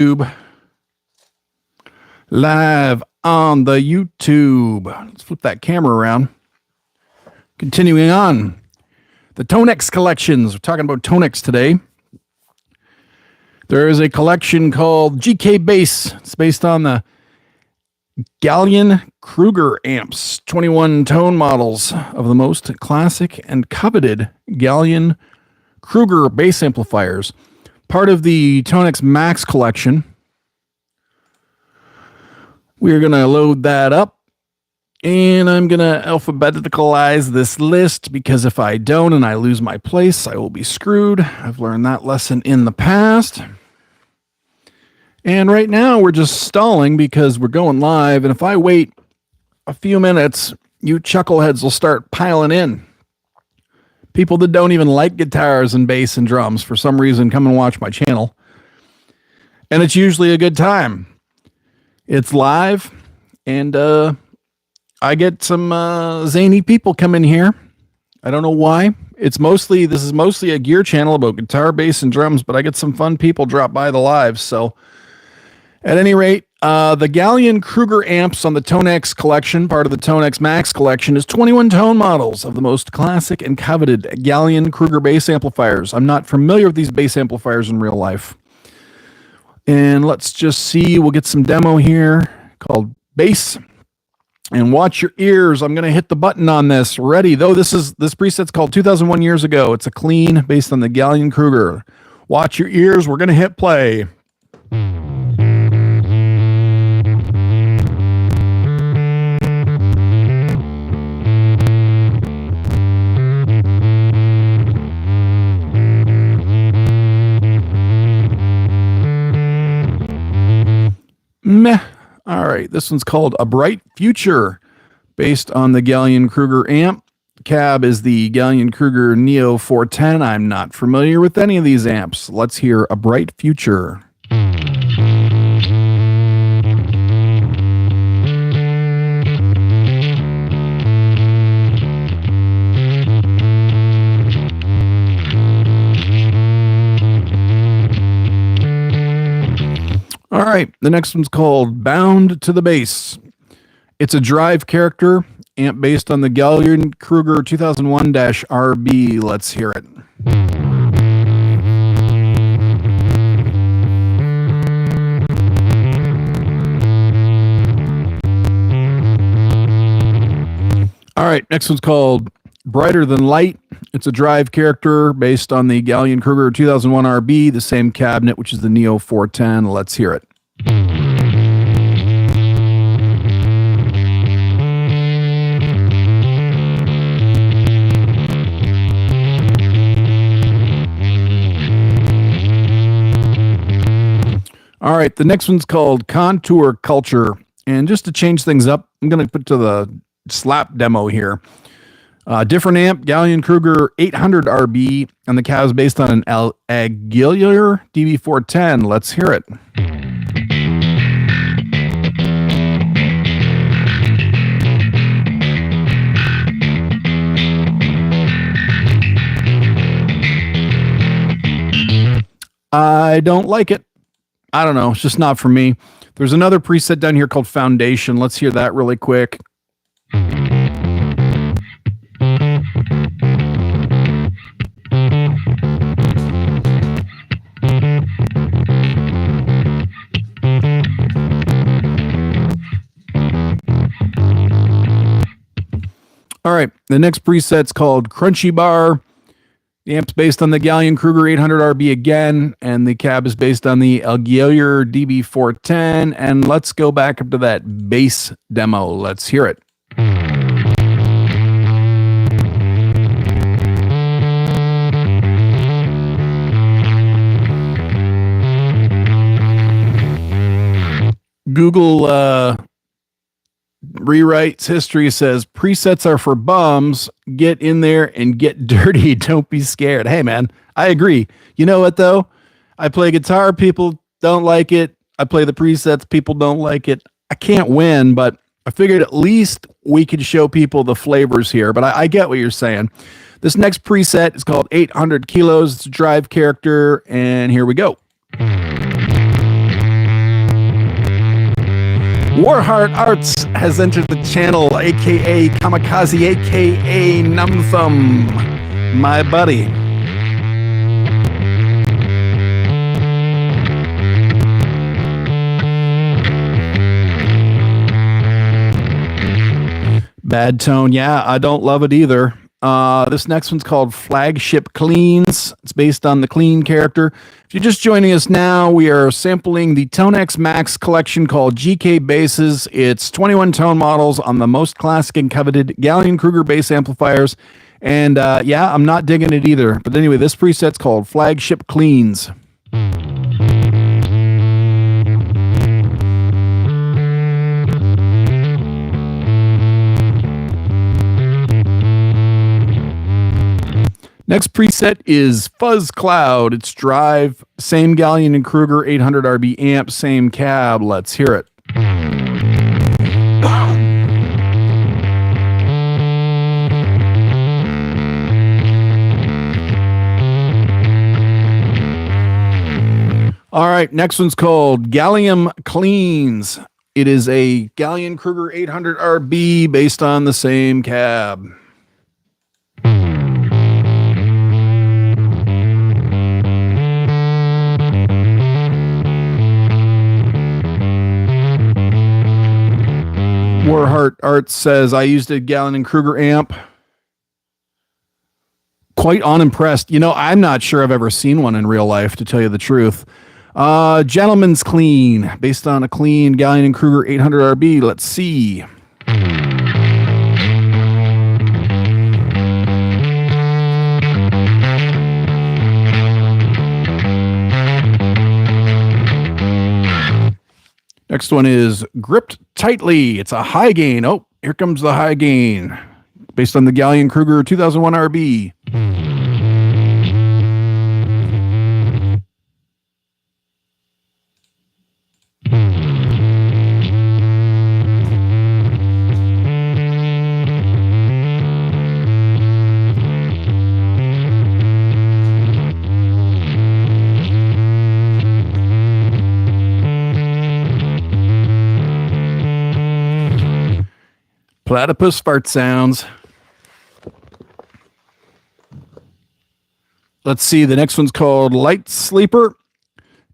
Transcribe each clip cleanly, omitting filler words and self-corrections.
YouTube. Live on the YouTube. Let's flip that camera around. Continuing on. The TONEX collections. We're talking about TONEX today. There is a collection called GK Bass. It's based on the Gallien Krueger amps. 21 tone models of the most classic and coveted Gallien Krueger bass amplifiers. Part of the TONEX Max collection. We're going to load that up. And I'm going to alphabeticalize this list because if I don't and I lose my place, I will be screwed. I've learned that lesson in the past. And right now we're just stalling because we're going live. And if I wait a few minutes, you chuckleheads will start piling in. People that don't even like guitars and bass and drums for some reason come and watch my channel. And it's usually a good time. It's live and I get some zany people come in here. I don't know why. This is mostly a gear channel about guitar, bass, and drums, but I get some fun people drop by the live. So at any rate, the Gallien Krueger amps on the TONEX collection, part of the TONEX Max collection, is 21 tone models of the most classic and coveted Gallien Krueger bass amplifiers. I'm not familiar with these bass amplifiers in real life. And let's just see, we'll get some demo here called Bass. And watch your ears. I'm going to hit the button on this. Ready. Though this preset's called 2001 Years Ago. It's a clean based on the Gallien Krueger. Watch your ears. We're going to hit play. Meh. All right, this one's called A Bright Future, based on the Gallien Krueger amp. Cab is the Gallien Krueger Neo 410. I'm not familiar with any of these amps. Let's hear A Bright Future. All right, the next one's called Bound to the Bass. It's a drive character amp based on the Gallien Krueger 2001-RB. Let's hear it. All right, next one's called Brighter Than Light. It's a drive character based on the Gallien Krueger 2001-RB, the same cabinet, which is the Neo 410. Let's hear it. All right, the next one's called Contour Culture. And just to change things up, I'm going to put to the slap demo here. Different amp, Gallien Krueger 800RB, and the cab is based on an Gallien DB410. Let's hear it. I don't like it. I don't know. It's just not for me. There's another preset down here called Foundation. Let's hear that really quick. All right, the next preset's called Crunchy Bar. The amp's based on the Gallien Krueger 800RB again, and the cab is based on the Gallien DB410. And let's go back up to that bass demo. Let's hear it. Google rewrites history, says presets are for bums. Get in there and get dirty. Don't be scared. Hey man, I agree. You know what though? I play guitar, people don't like it. I play the presets, people don't like it. I can't win, but I figured at least we could show people the flavors here. But I get what you're saying. This next preset is called 800 Kilos. It's a drive character, and here we go. Warheart Arts has entered the channel, aka Kamikaze, aka Numb Thumb, my buddy. Bad tone, yeah, I don't love it either. This next one's called Flagship Cleans. It's based on the Clean character. If you're just joining us now, we are sampling the TONEX Max collection called GK Basses. It's 21 tone models on the most classic and coveted Gallien Krueger bass amplifiers. And yeah, I'm not digging it either. But anyway, this preset's called Flagship Cleans. Next preset is Fuzz Cloud. It's drive, same Gallien Krueger 800 RB amp, same cab. Let's hear it. All right, next one's called Gallien Cleans. It is a Gallien Krueger 800 RB based on the same cab. Warheart Arts says, I used a Gallien Krueger amp. Quite unimpressed. You know, I'm not sure I've ever seen one in real life, to tell you the truth. Gentleman's Clean, based on a clean Gallien Krueger 800 RB. Let's see. Next one is Gripped Tightly. It's a high gain. Oh, here comes the high gain. Based on the Gallien Krueger 2001 RB. Platypus fart sounds. Let's see. The next one's called Light Sleeper.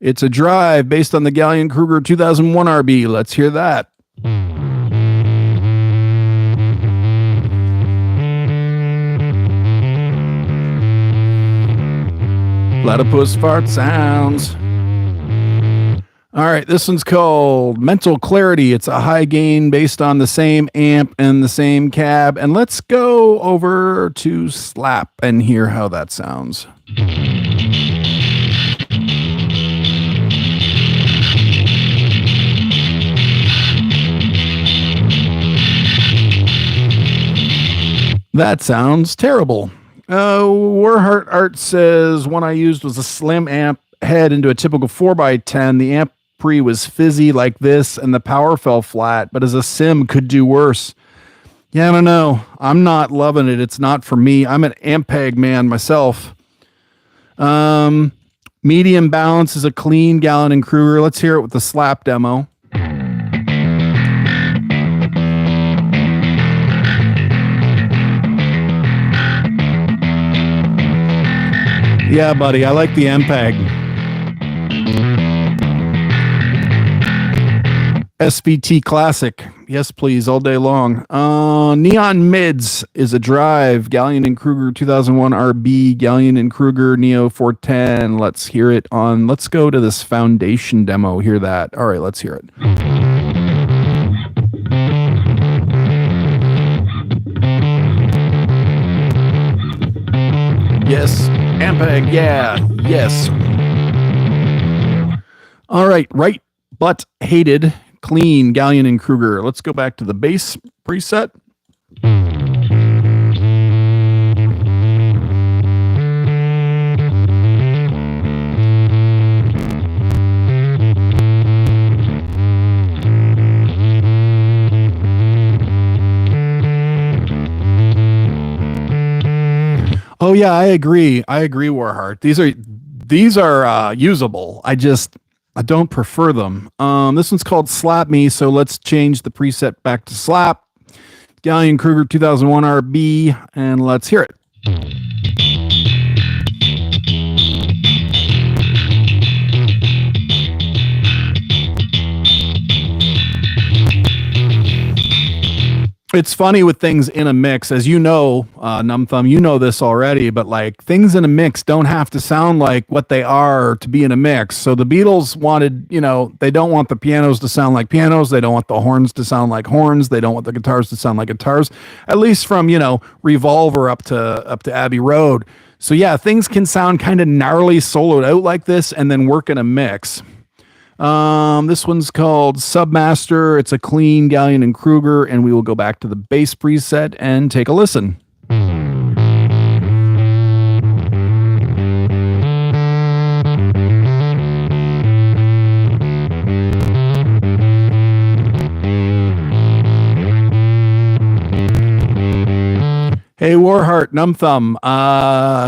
It's a drive based on the Gallien Krueger 2001 RB. Let's hear that. Platypus fart sounds. All right, this one's called Mental Clarity. It's a high gain based on the same amp and the same cab. And let's go over to Slap and hear how that sounds. That sounds terrible. Warheart Art says, one I used was a slim amp head into a typical 4x10. The amp pre was fizzy like this and the power fell flat, but as a sim could do worse. Yeah, I don't know. I'm not loving it. It's not for me. I'm an Ampeg man myself. Medium balance is a clean Gallien Krueger. Let's hear it with the Slap demo. Yeah, buddy, I like the Ampeg. SVT Classic. Yes, please, all day long. Neon Mids is a drive. Gallien Krueger 2001 RB. Gallien Krueger Neo 410. Let's hear it on. Let's go to this Foundation demo. Hear that. All right, let's hear it. Yes, Ampeg, yeah, yes. All right, right, but hated. Clean Gallien Krueger. Let's go back to the bass preset. Oh yeah, I agree. I agree, Warheart. These are usable. I just I don't prefer them. This one's called Slap Me, so let's change the preset back to Slap. Gallien Krueger 2001 RB, and let's hear it. It's funny with things in a mix, as you know, Numb Thumb, you know this already, but like things in a mix don't have to sound like what they are to be in a mix. So the Beatles wanted, they don't want the pianos to sound like pianos. They don't want the horns to sound like horns. They don't want the guitars to sound like guitars, at least from, Revolver up to Abbey Road. So yeah, things can sound kind of gnarly soloed out like this and then work in a mix. This one's called Submaster. It's a clean Gallien and Krueger, and we will go back to the bass preset and take a listen. Hey, Warheart, Numb Thumb,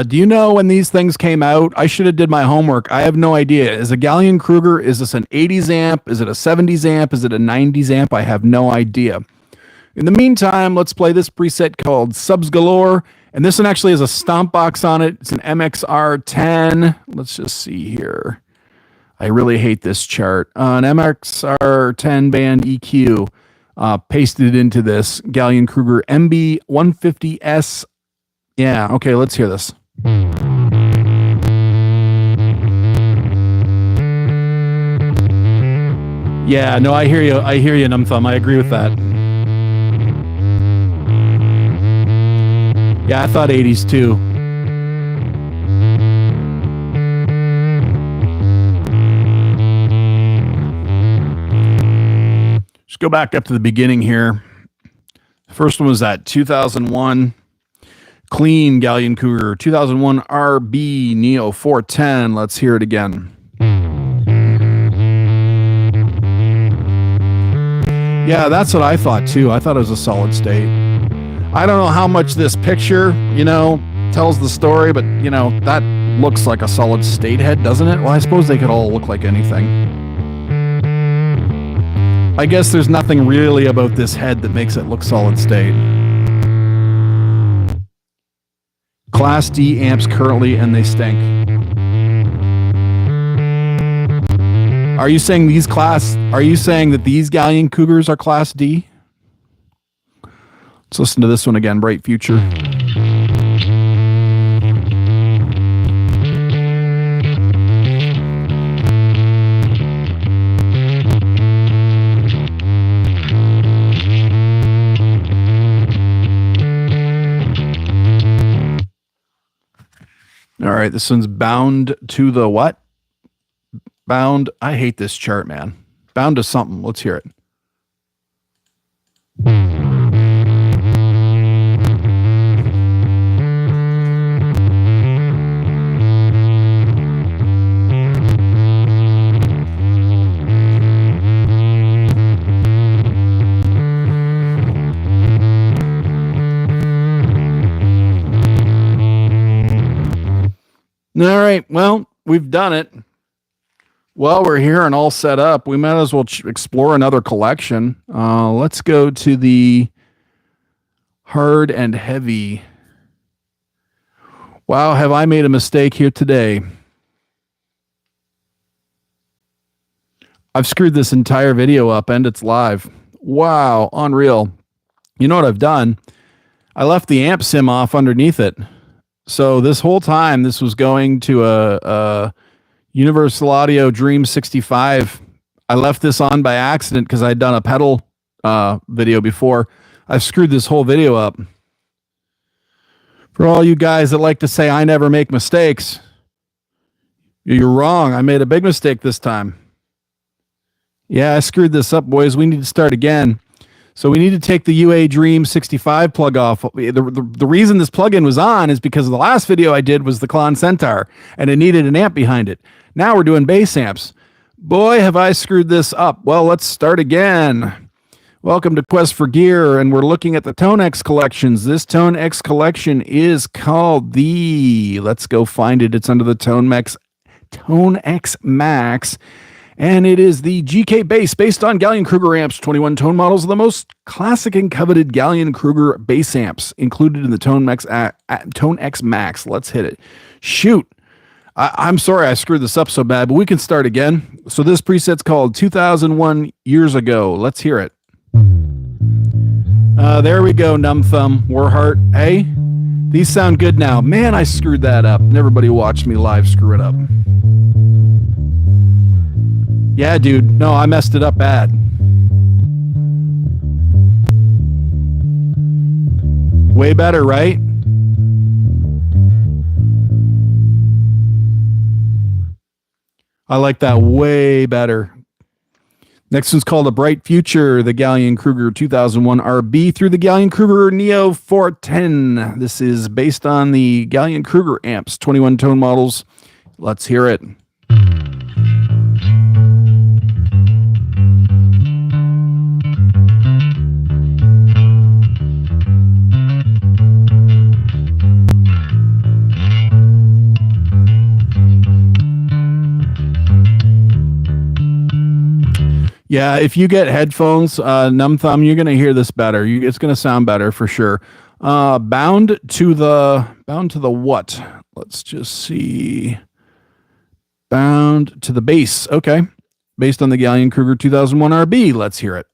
do you know when these things came out? I should have did my homework. I have no idea. Is a Gallien Krueger, is this an 80s amp? Is it a 70s amp? Is it a 90s amp? I have no idea. In the meantime, let's play this preset called Subs Galore. And this one actually has a stomp box on it. It's an MXR10. Let's just see here. I really hate this chart. An MXR10 band EQ. Pasted it into this Gallien Krueger MB150S. Yeah, okay, let's hear this. Yeah, no, I hear you, Numb Thumb. I agree with that. Yeah, I thought 80s too. Go back up to the beginning here. The first one was that 2001 clean Gallien Krueger 2001 RB Neo 410. Let's hear it again. Yeah, that's what I thought too. I thought it was a solid state. I don't know how much this picture, tells the story, but that looks like a solid state head, doesn't it? Well, I suppose they could all look like anything. I guess there's nothing really about this head that makes it look solid state. Class D amps currently, and they stink. Are you saying that these Gallien Kruegers are Class D? Let's listen to this one again, Bright Future. All right, this one's bound to the what? Bound. I hate this chart, man. Bound to something. Let's hear it. All right, well, we've done it. Well, we're here and all set up. We might as well explore another collection. Let's go to the hard and heavy. Wow, have I made a mistake here today? I've screwed this entire video up and it's live. Wow, unreal. You know what I've done? I left the amp sim off underneath it. So this whole time, this was going to a Universal Audio Dream 65. I left this on by accident because I'd done a pedal video before. I've screwed this whole video up. For all you guys that like to say I never make mistakes, you're wrong. I made a big mistake this time. Yeah, I screwed this up, boys. We need to start again. So we need to take the UA Dream 65 plug off. The reason this plugin was on is because the last video I did was the Klon Centaur, and it needed an amp behind it. Now we're doing bass amps. Boy, have I screwed this up. Well, let's start again. Welcome to Quest for Gear, and we're looking at the TONEX collections. This TONEX collection is called let's go find it. It's under the TONEX Max. And it is the GK bass based on Gallien Krueger amps. 21 tone models of the most classic and coveted Gallien Krueger bass amps included in the TONEX Max. Let's hit it. Shoot. I'm sorry I screwed this up so bad, but we can start again. So this preset's called 2001 Years Ago. Let's hear it. There we go, Numb Thumb, Warheart. Hey, these sound good now. Man, I screwed that up. And everybody watched me live screw it up. Yeah, dude. No, I messed it up bad. Way better, right? I like that way better. Next one's called A Bright Future, the Gallien Krueger 2001 RB through the Gallien Krueger Neo 410. This is based on the Gallien Krueger amps, 21 tone models. Let's hear it. Yeah, if you get headphones, Numb Thumb, you're going to hear this better. It's going to sound better for sure. Bound to the what? Let's just see. Bound to the bass. Okay. Based on the Gallien Krueger 2001 RB. Let's hear it.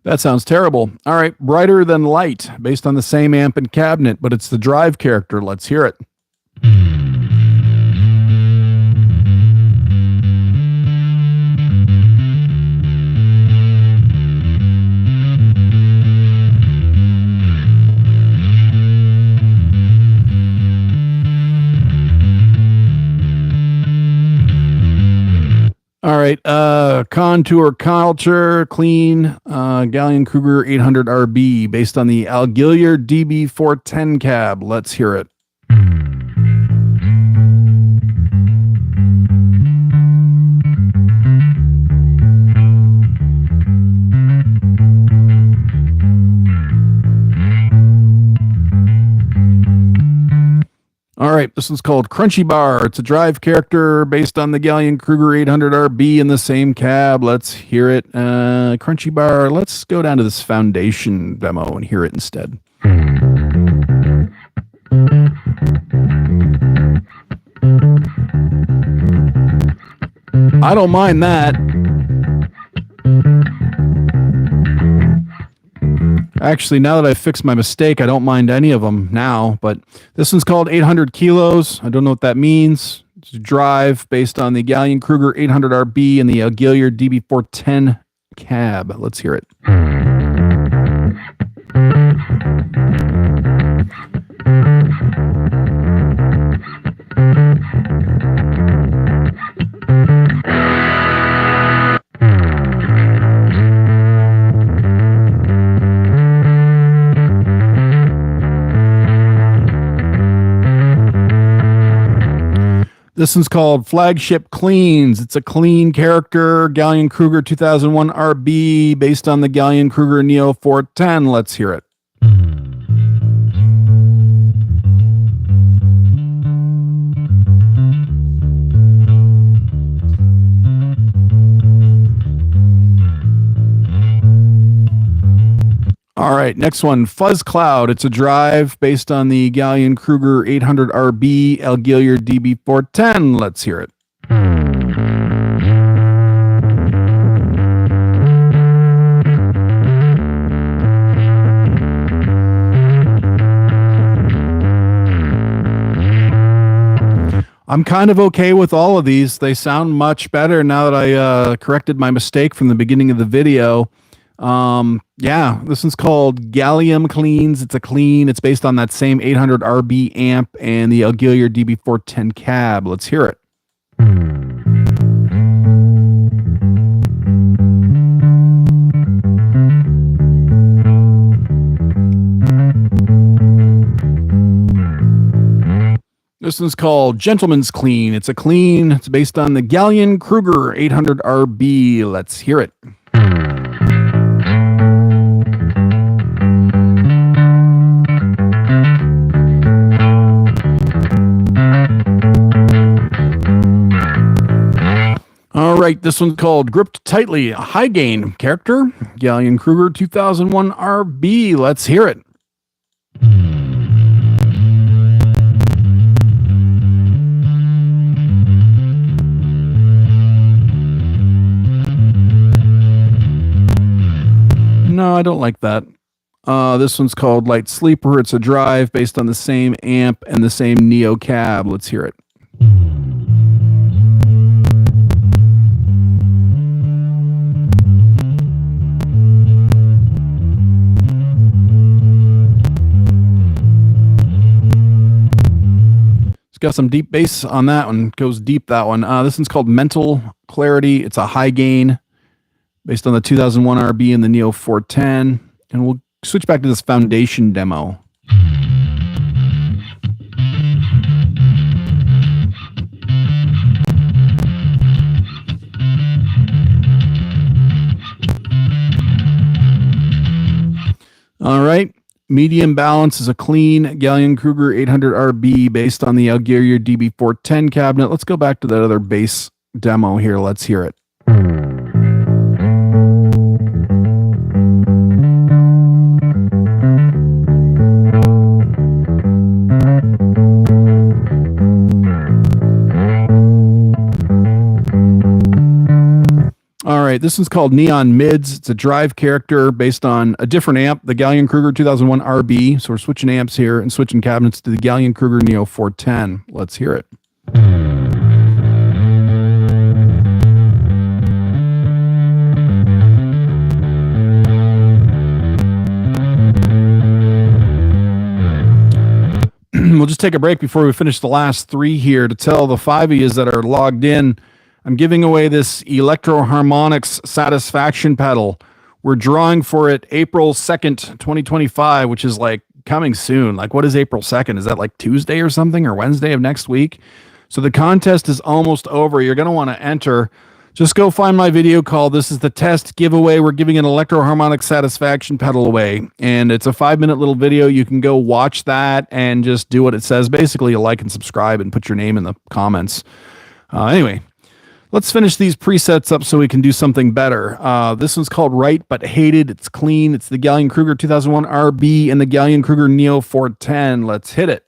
That sounds terrible. All right, Brighter Than Light, based on the same amp and cabinet, but it's the drive character. Let's hear it. All right, Contour Culture, clean, Gallien Krueger 800 RB, based on the Gallien DB410 cab. Let's hear it. All right, this one's called Crunchy Bar. It's a drive character based on the Gallien Krueger 800 RB in the same cab. Let's hear it. Crunchy Bar. Let's go down to this Foundation demo and hear it instead. I don't mind that. Actually, now that I've fixed my mistake, I don't mind any of them now, but this one's called 800 Kilos. I don't know what that means. It's a drive based on the Gallien Krueger 800 RB and the Gallien DB410 cab. Let's hear it. This one's called Flagship Cleans. It's a clean character, Gallien Krueger 2001 RB, based on the Gallien Krueger Neo 410. Let's hear it. All right, next one, Fuzz Cloud. It's a drive based on the Gallien Krueger 800 RB Gallien DB410. Let's hear it. I'm kind of okay with all of these. They sound much better now that I corrected my mistake from the beginning of the video. Yeah, this one's called Gallium Cleans. It's a clean. It's based on that same 800 RB amp and the Gallien DB410 cab. Let's hear it. This one's called Gentleman's Clean. It's a clean. It's based on the Gallien Krueger 800 RB. Let's hear it. this one's called Gripped Tightly, a high gain character. Gallien Krueger 2001 RB. Let's hear it. No, I don't like that. This one's called Light Sleeper. It's a drive based on the same amp and the same Neo cab. Let's hear it. It's got some deep bass on that one. Goes deep, that one. This one's called Mental Clarity. It's a high gain based on the 2001 RB and the Neo 410. And we'll switch back to this Foundation demo. All right. Medium balance is a clean Gallien Krueger 800 RB based on the Algeria DB410 cabinet. Let's go back to that other bass demo here. Let's hear it. All right, this one's called Neon Mids. It's a drive character based on a different amp, the Gallien Krueger 2001 RB. So we're switching amps here and switching cabinets to the Gallien Krueger Neo 410. Let's hear it. We'll just take a break before we finish the last three here to tell the 5 of you that are logged in. I'm giving away this Electro Harmonics Satisfaction pedal. We're drawing for it April 2nd, 2025, which is like coming soon. Like, what is April 2nd? Is that like Tuesday or something, or Wednesday of next week? So the contest is almost over. You're going to want to enter. Just go find my video called This is the Test Giveaway. We're giving an Electro Harmonics Satisfaction pedal away. And it's a 5-minute little video. You can go watch that and just do what it says. Basically, you like and subscribe and put your name in the comments. Anyway. Let's finish these presets up so we can do something better. This one's called Right But Hated. It's clean. It's the Gallien Krueger 2001 RB and the Gallien Krueger Neo 410. Let's hit it.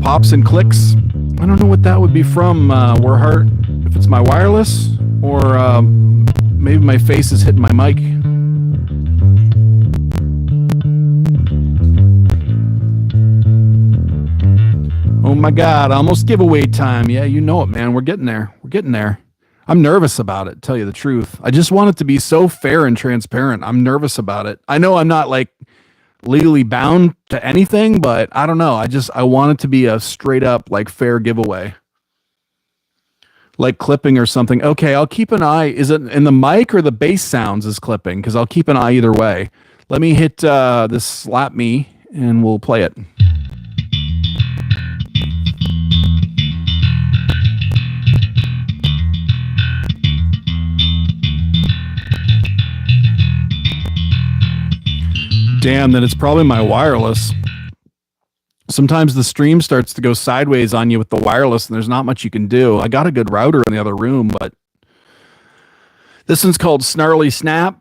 Pops and clicks. I don't know what that would be from, Warheart. If it's my wireless or maybe my face is hitting my mic. Oh my God, almost giveaway time. Yeah, you know it, man. We're getting there. We're getting there. I'm nervous about it, to tell you the truth. I just want it to be so fair and transparent. I'm nervous about it. I know I'm not like legally bound to anything, but I don't know. I want it to be a straight up like fair giveaway. Like clipping or something. Okay, I'll keep an eye. Is it in the mic or the bass sounds is clipping? Because I'll keep an eye either way. Let me hit this slap me and we'll play it. Damn, then it's probably my wireless. Sometimes the stream starts to go sideways on you with the wireless and there's not much you can do. I got a good router in the other room, but this one's called Snarly Snap.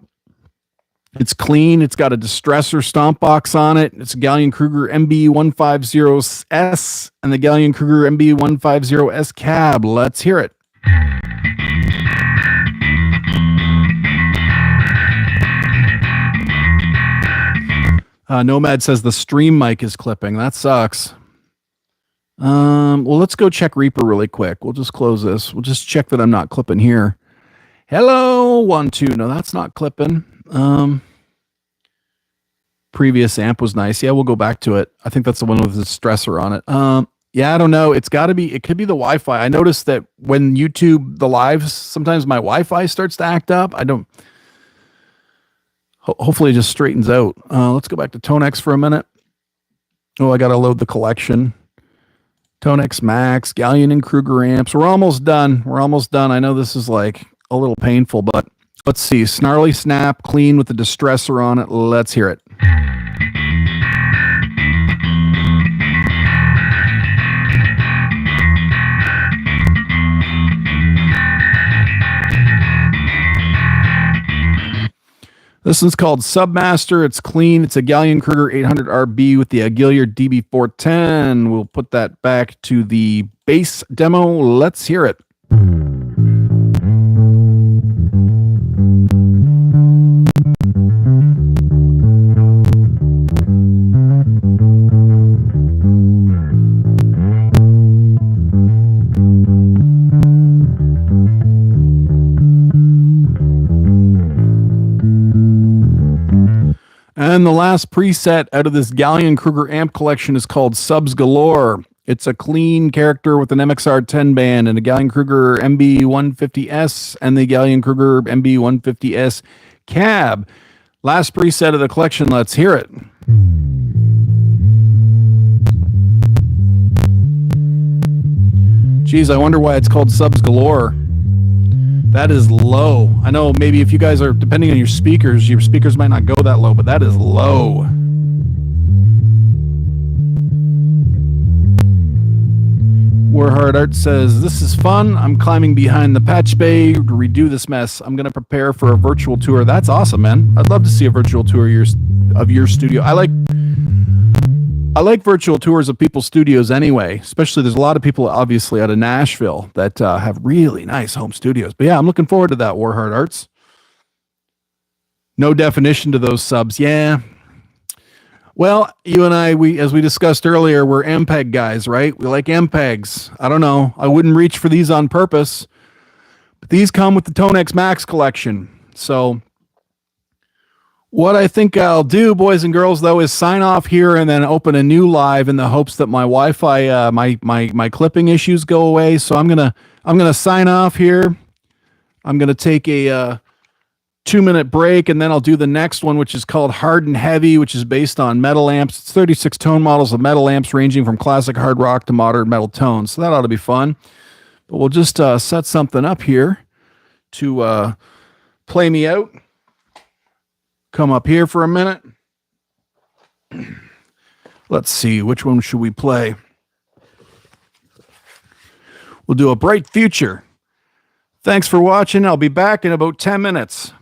It's clean. It's got a distressor stomp box on it. It's a Gallien Krueger MB150S and the Gallien Krueger MB150S cab. Let's hear it. Nomad says the stream mic is clipping. That sucks. Well, let's go check Reaper really quick. We'll just close this. We'll just check that I'm not clipping here. Hello, 1, 2. No, that's not clipping. Previous amp was nice. Yeah, we'll go back to it. I think that's the one with the stressor on it. Yeah, I don't know. It could be the Wi-Fi. I noticed that when YouTube, the lives, sometimes my Wi-Fi starts to act up. Hopefully it just straightens out. Let's go back to TONEX for a minute. Oh, I got to load the collection. TONEX Max, Gallien and Krueger amps. We're almost done. I know this is like a little painful, but let's see. Snarly Snap, clean with the distressor on it. Let's hear it. This one's called Submaster. It's clean. It's a Gallien Krueger 800RB with the Gallien DB410. We'll put that back to the bass demo. Let's hear it. And the last preset out of this Gallien Krueger amp collection is called Subs Galore. It's a clean character with an MXR 10 band and a Gallien Krueger MB150S and the Gallien Krueger MB150S cab. Last preset of the collection, let's hear it. Geez, I wonder why it's called Subs Galore. That is low. I know maybe if you guys are, depending on your speakers might not go that low, but that is low. Warhard Art says, this is fun. I'm climbing behind the patch bay to redo this mess. I'm going to prepare for a virtual tour. That's awesome, man. I'd love to see a virtual tour of your studio. I like virtual tours of people's studios anyway, especially there's a lot of people obviously out of Nashville that have really nice home studios. But yeah, I'm looking forward to that, Warhard Arts. No definition to those subs. Yeah. Well, you and I, as we discussed earlier, we're MPEG guys, right? We like MPEGs. I don't know. I wouldn't reach for these on purpose, but these come with the TONEX Max collection. So what I think I'll do, boys and girls, though, is sign off here and then open a new live in the hopes that my Wi-Fi, my clipping issues go away. So I'm gonna sign off here. I'm gonna take a 2-minute break, and then I'll do the next one, which is called Hard and Heavy, which is based on metal amps. It's 36 tone models of metal amps ranging from classic hard rock to modern metal tones. So that ought to be fun. But we'll just set something up here to play me out. Come up here for a minute. Let's see, which one should we play? We'll do A Bright Future. Thanks for watching. I'll be back in about 10 minutes.